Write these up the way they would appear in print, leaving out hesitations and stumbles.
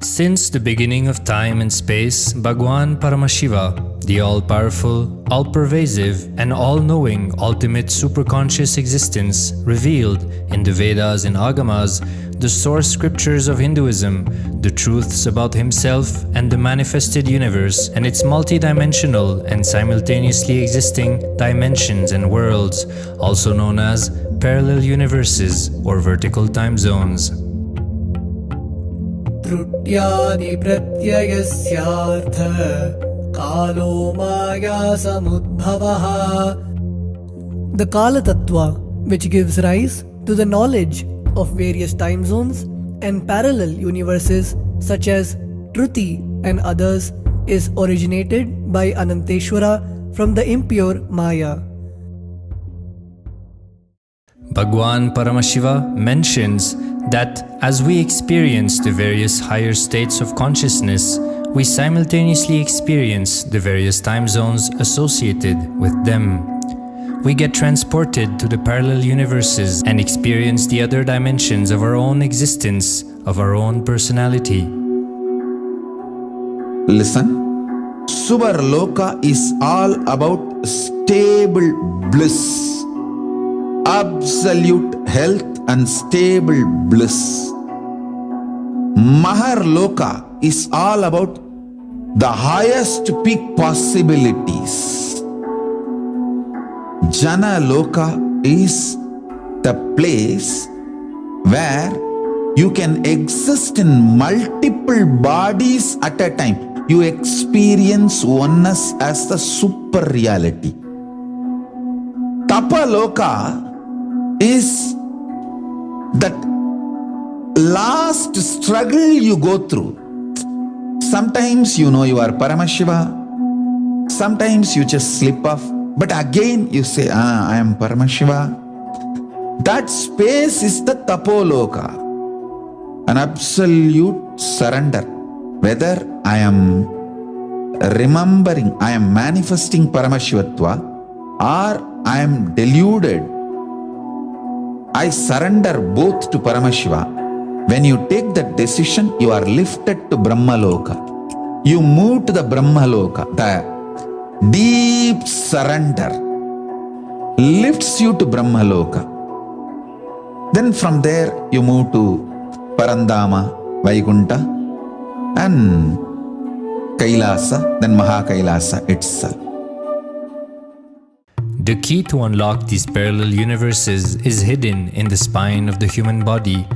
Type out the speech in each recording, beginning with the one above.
Since the beginning of time and space, Bhagwan Paramashiva, the all-powerful, all-pervasive, and all-knowing ultimate superconscious existence, revealed in the Vedas and Agamas, the source scriptures of Hinduism, the truths about himself and the manifested universe and its multidimensional and simultaneously existing dimensions and worlds, also known as parallel universes or vertical time zones. Trutyani pratyayasyaartha kalo maya samudbhavaha. The Kala Tattva, which gives rise to the knowledge of various time zones and parallel universes such as Truti and others, is originated by Ananteshwara from the impure Maya. Bhagwan Paramashiva mentions that as we experience the various higher states of consciousness, we simultaneously experience the various time zones associated with them. We get transported to the parallel universes and experience the other dimensions of our own existence, of our own personality. Listen, Subarloka is all about stable bliss, absolute health and stable bliss. Maharloka is all about the highest peak possibilities. Jana Loka is the place where you can exist in multiple bodies at a time. You experience oneness as the super reality. Tapa Loka is that last struggle you go through. Sometimes you know you are Paramashiva, sometimes you just slip off, but again you say, I am Paramashiva. That space is the Tapoloka, an absolute surrender. Whether I am remembering, I am manifesting Paramashivatva, or I am deluded, I surrender both to Paramashiva. When you take that decision, you are lifted to Brahmaloka. You move to the Brahmaloka. The deep surrender lifts you to Brahmaloka. Then from there, you move to Parandama, Vaikunta, and Kailasa, then Mahakailasa itself. The key to unlock these parallel universes is hidden in the spine of the human body.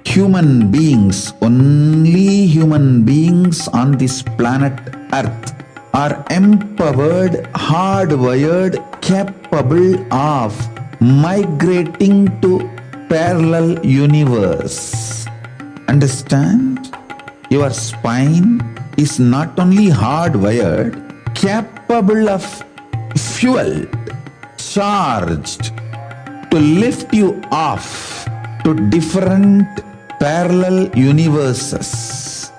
Human beings, only human beings on this planet Earth are empowered, hardwired, capable of migrating to parallel universe. Understand? Your spine is not only hardwired, capable of fuel, charged to lift you off to different parallel universes.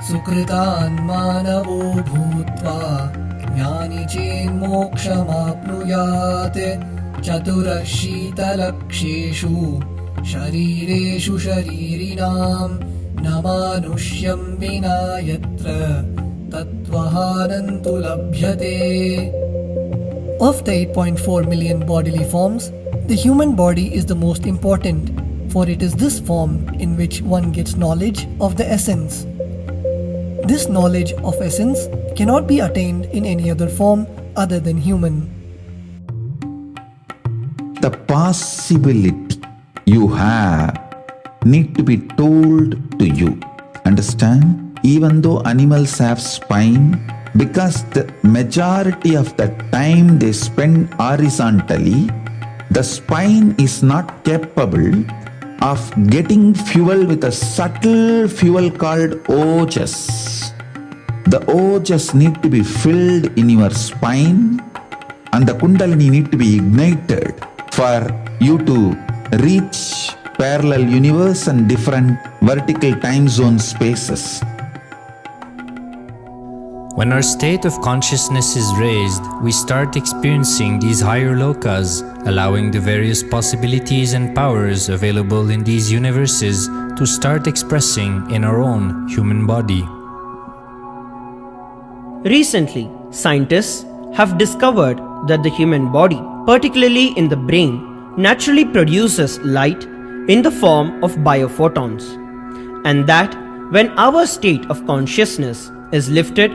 Sukritan manavo bhutva jnani chen mokshamapnuyat chaturashita-laksheshu sharireshu sharirinam namanushyam vina yatra tattvahanantu labhyate. Of the 8.4 million bodily forms, the human body is the most important, for it is this form in which one gets knowledge of the essence. This knowledge of essence cannot be attained in any other form other than human. The possibility you have need to be told to you. Understand? Even though animals have spine, because the majority of the time they spend horizontally, the spine is not capable of getting fuel with a subtle fuel called ojas. The ojas need to be filled in your spine, and the kundalini need to be ignited for you to reach parallel universe and different vertical time zone spaces. When our state of consciousness is raised, we start experiencing these higher lokas, allowing the various possibilities and powers available in these universes to start expressing in our own human body. Recently, scientists have discovered that the human body, particularly in the brain, naturally produces light in the form of biophotons, and that when our state of consciousness is lifted,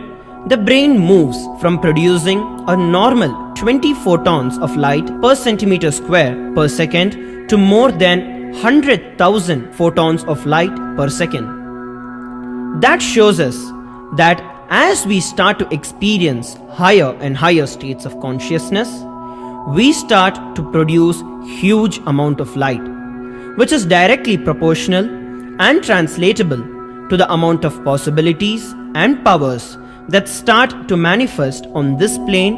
the brain moves from producing a normal 20 photons of light per centimeter square per second to more than 100,000 photons of light per second. That shows us that as we start to experience higher and higher states of consciousness, we start to produce huge amount of light, which is directly proportional and translatable to the amount of possibilities and powers that start to manifest on this plane,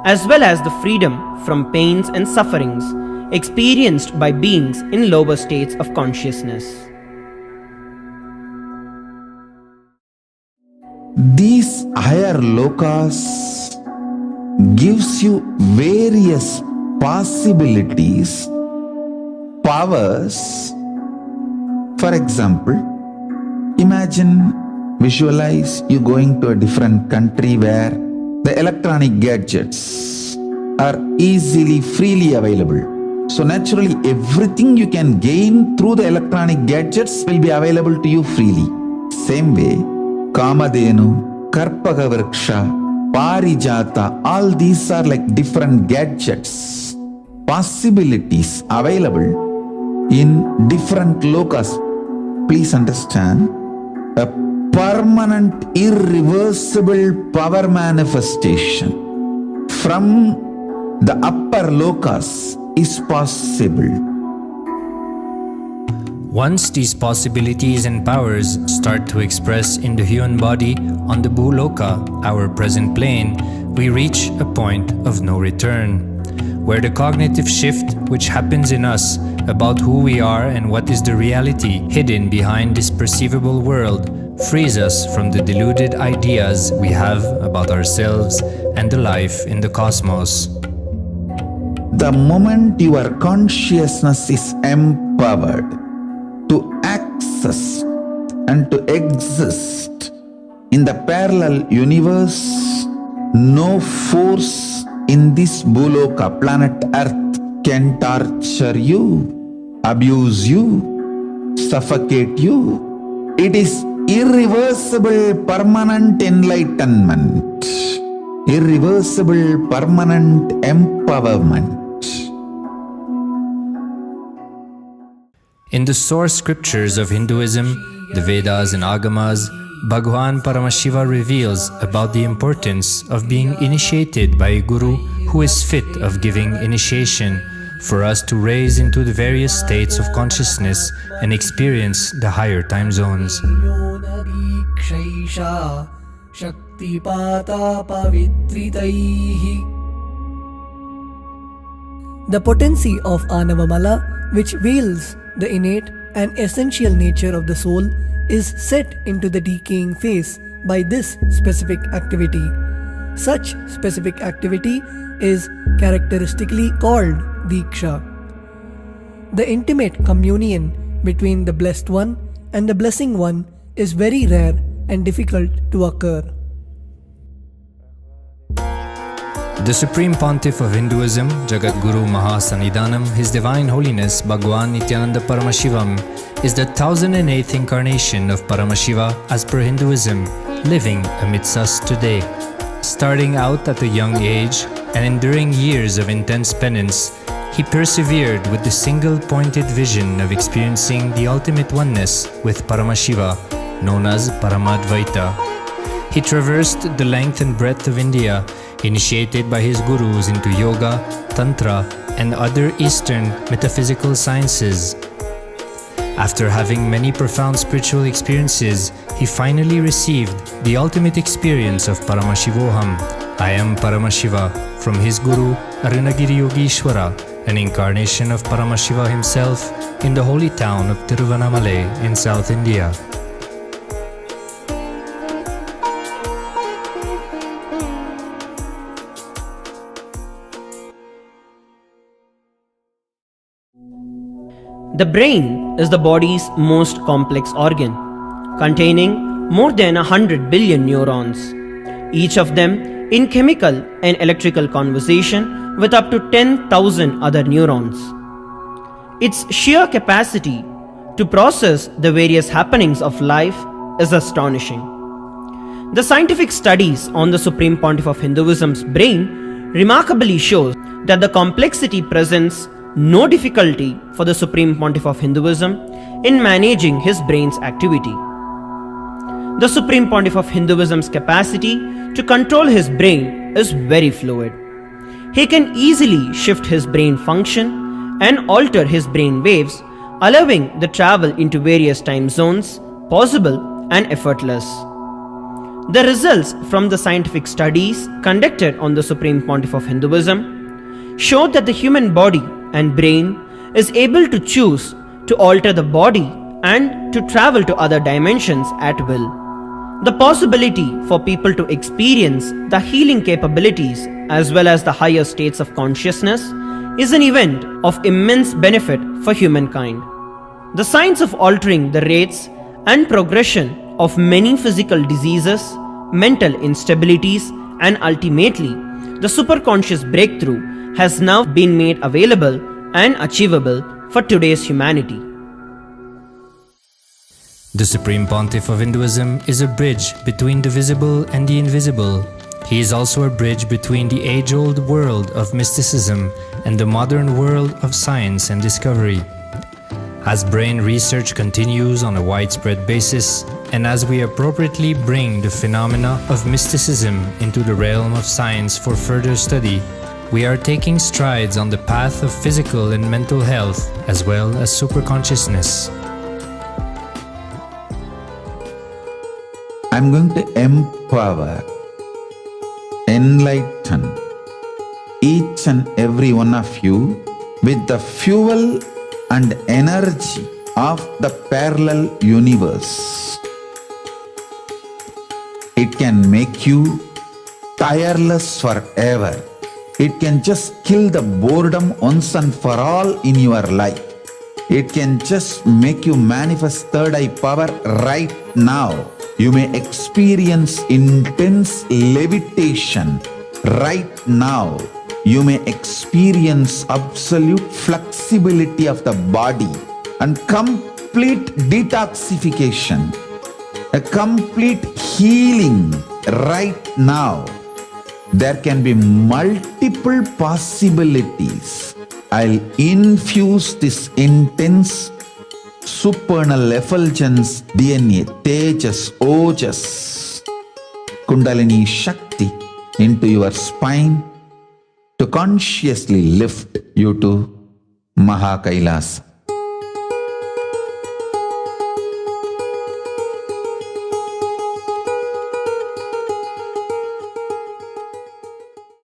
as well as the freedom from pains and sufferings experienced by beings in lower states of consciousness. These higher lokas gives you various possibilities, powers. For example, visualize you going to a different country where the electronic gadgets are easily, freely available. So naturally, everything you can gain through the electronic gadgets will be available to you freely. Same way, Kamadhenu, Karpaka Vriksha, Parijata, all these are like different gadgets, possibilities available in different lokas. Please understand, a permanent, irreversible power manifestation from the upper lokas is possible. Once these possibilities and powers start to express in the human body on the Bhuloka, our present plane, we reach a point of no return, where the cognitive shift which happens in us about who we are and what is the reality hidden behind this perceivable world frees us from the deluded ideas we have about ourselves and the life in the cosmos. The moment your consciousness is empowered to access and to exist in the parallel universe, no force in this Bhuloka, planet Earth, can torture you, abuse you, suffocate you. It is irreversible, permanent enlightenment, irreversible, permanent empowerment. In the source scriptures of Hinduism, the Vedas and Agamas, Bhagwan Paramashiva reveals about the importance of being initiated by a guru who is fit of giving initiation for us to raise into the various states of consciousness and experience the higher time zones. The potency of Anavamala, which veils the innate and essential nature of the soul, is set into the decaying phase by this specific activity. Such specific activity is characteristically called Diksha. The intimate communion between the Blessed One and the Blessing One is very rare and difficult to occur. The Supreme Pontiff of Hinduism, JagatGuru Mahasannidhanam, His Divine Holiness Bhagwan Nithyananda Paramashivam, is the 1008th incarnation of Paramashiva as per Hinduism, living amidst us today. Starting out at a young age and enduring years of intense penance, he persevered with the single-pointed vision of experiencing the ultimate oneness with Paramashiva, known as Paramadvaita. He traversed the length and breadth of India, initiated by his gurus into yoga, tantra, and other Eastern metaphysical sciences. After having many profound spiritual experiences, he finally received the ultimate experience of Paramashivoham, I am Paramashiva, from his guru Arunagiri Yogeshwara, an incarnation of Paramashiva himself in the holy town of Tiruvannamalai in South India. The brain is the body's most complex organ, containing more than 100 billion neurons, each of them in chemical and electrical conversation with up to 10,000 other neurons. Its sheer capacity to process the various happenings of life is astonishing. The scientific studies on the Supreme Pontiff of Hinduism's brain remarkably shows that the complexity presents no difficulty for the Supreme Pontiff of Hinduism in managing his brain's activity. The Supreme Pontiff of Hinduism's capacity to control his brain is very fluid. He can easily shift his brain function and alter his brain waves, allowing the travel into various time zones possible and effortless. The results from the scientific studies conducted on the Supreme Pontiff of Hinduism showed that the human body and brain is able to choose to alter the body and to travel to other dimensions at will. The possibility for people to experience the healing capabilities as well as the higher states of consciousness is an event of immense benefit for humankind. The science of altering the rates and progression of many physical diseases, mental instabilities, and ultimately the superconscious breakthrough has now been made available and achievable for today's humanity. The Supreme Pontiff of Hinduism is a bridge between the visible and the invisible. He is also a bridge between the age-old world of mysticism and the modern world of science and discovery. As brain research continues on a widespread basis, and as we appropriately bring the phenomena of mysticism into the realm of science for further study, we are taking strides on the path of physical and mental health as well as superconsciousness. I'm going to empower, enlighten each and every one of you with the fuel and energy of the parallel universe. It can make you tireless forever. It can just kill the boredom once and for all in your life. It can just make you manifest third eye power right now. You may experience intense levitation right now. You may experience absolute flexibility of the body and complete detoxification, a complete healing right now. There can be multiple possibilities. I'll infuse this intense supernal effulgence DNA, Tejas, Ojas, Kundalini Shakti into your spine to consciously lift you to Kailasa.